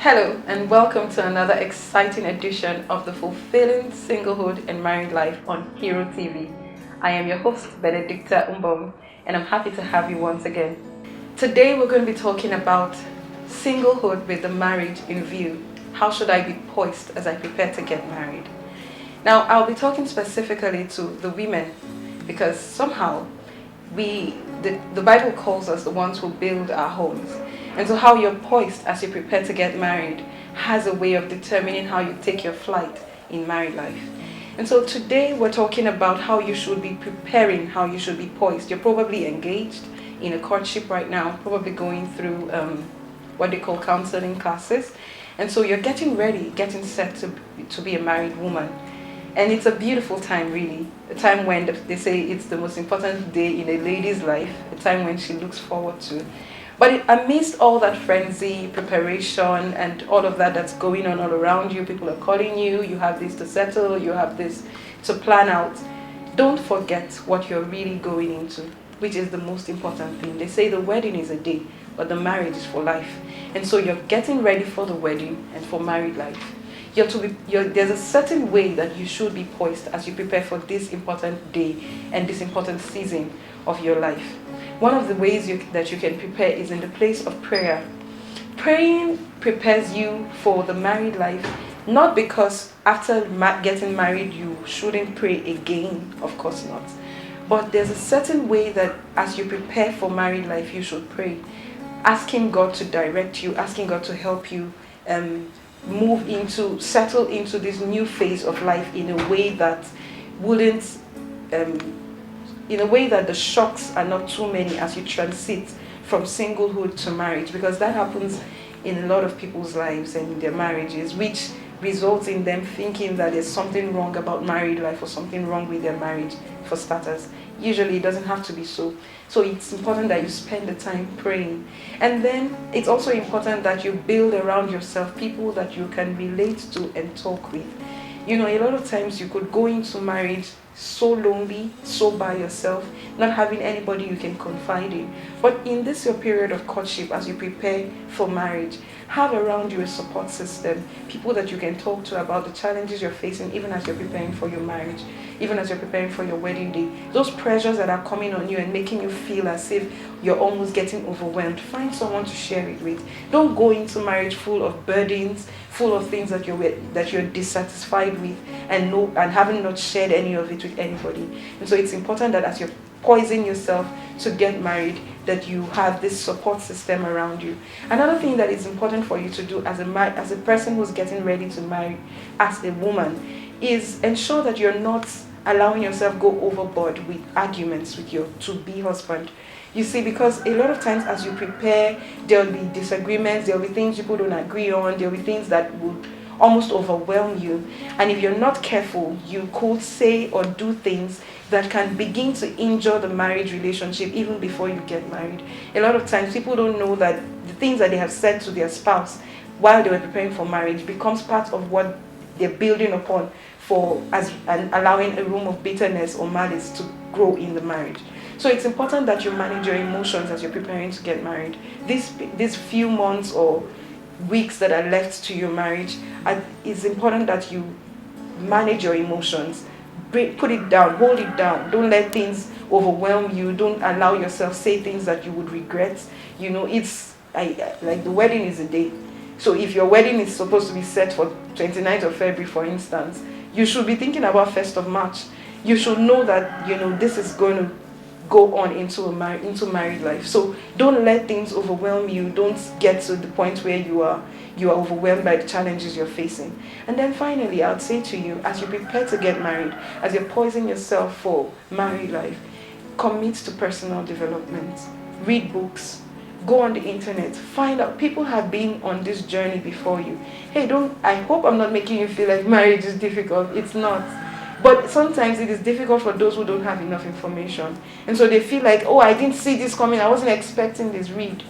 Hello and welcome to another exciting edition of the Fulfilling Singlehood and Married Life on Hero TV. I am your host, Benedicta Umbom, and I'm happy to have you once again. Today we're going to be talking about singlehood with the marriage in view. How should I be poised as I prepare to get married? Now, I'll be talking specifically to the women because somehow the Bible calls us the ones who build our homes. And so how you're poised as you prepare to get married has a way of determining how you take your flight in married life. And so today we're talking about how you should be preparing, how you should be poised. You're probably engaged in a courtship right now, probably going through what they call counseling classes. And so you're getting ready, getting set to be a married woman. And it's a beautiful time, really. A time when they say it's the most important day in a lady's life, a time when she looks forward to. But amidst all that frenzy, preparation, and all of that that's going on all around you, people are calling you, you have this to settle, you have this to plan out. Don't forget what you're really going into, which is the most important thing. They say the wedding is a day, but the marriage is for life. And so you're getting ready for the wedding and for married life. There's a certain way that you should be poised as you prepare for this important day and this important season of your life. One of the ways that you can prepare is in the place of prayer. Praying prepares you for the married life, not because after getting married you shouldn't pray again, of course not. But there's a certain way that as you prepare for married life, you should pray. Asking God to direct you, asking God to help you settle into this new phase of life in a way that wouldn't, in a way that the shocks are not too many as you transit from singlehood to marriage, because that happens in a lot of people's lives and in their marriages, which results in them thinking that there's something wrong about married life or something wrong with their marriage, for starters. Usually it doesn't have to be so. So it's important that you spend the time praying. And then it's also important that you build around yourself people that you can relate to and talk with. You know, a lot of times you could go into marriage so lonely, so by yourself, not having anybody you can confide in. But in this your period of courtship, as you prepare for marriage, have around you a support system, people that you can talk to about the challenges you're facing, even as you're preparing for your marriage, even as you're preparing for your wedding day. Those pressures that are coming on you and making you feel as if you're almost getting overwhelmed, find someone to share it with. Don't go into marriage full of burdens, full of things that you're dissatisfied with and having not shared any of it with anybody. And so it's important that as you're poisoning yourself to get married, that you have this support system around you. Another thing that is important for you to do as a person who's getting ready to marry, as a woman, is ensure that you're not allowing yourself go overboard with arguments with your to-be husband. You see, because a lot of times as you prepare, there'll be disagreements, there'll be things people don't agree on, there'll be things that would almost overwhelm you. And if you're not careful, you could say or do things that can begin to injure the marriage relationship even before you get married. A lot of times people don't know that the things that they have said to their spouse while they were preparing for marriage becomes part of what they're building upon and allowing a room of bitterness or malice to grow in the marriage. So it's important that you manage your emotions as you're preparing to get married. These few months or weeks that are left to your marriage, it's important that you manage your emotions. Put it down, hold it down. Don't let things overwhelm you. Don't allow yourself say things that you would regret. You know, like the wedding is a day. So if your wedding is supposed to be set for 29th of February, for instance, you should be thinking about 1st of March. You should know that, this is going to go on into married life. So don't let things overwhelm you. Don't get to the point where you are overwhelmed by the challenges you're facing. And then finally, I would say to you, as you prepare to get married, as you're poisoning yourself for married life, commit to personal development. Read books. Go on the internet. Find out. People have been on this journey before you. Hey, I hope I'm not making you feel like marriage is difficult. It's not. But sometimes it is difficult for those who don't have enough information. And so they feel like, oh, I didn't see this coming. I wasn't expecting this. Read.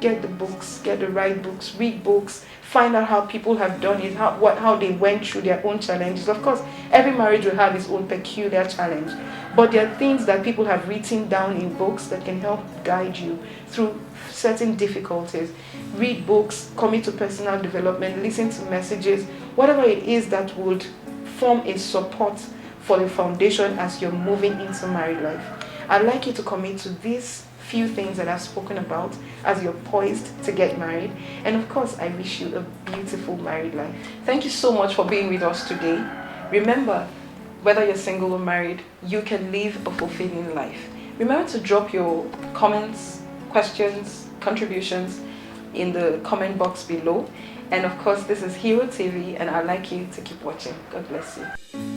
get the books, get the right books, read books, find out how people have done it, how they went through their own challenges. Of course, every marriage will have its own peculiar challenge, but there are things that people have written down in books that can help guide you through certain difficulties. Read books, commit to personal development, listen to messages, whatever it is that would form a support for the foundation as you're moving into married life. I'd like you to commit to these few things that I've spoken about as you're poised to get married. And of course, I wish you a beautiful married life. Thank you so much for being with us today. Remember, whether you're single or married, you can live a fulfilling life. Remember to drop your comments, questions, contributions in the comment box below. And of course, this is Hero TV, and I'd like you to keep watching. God bless you.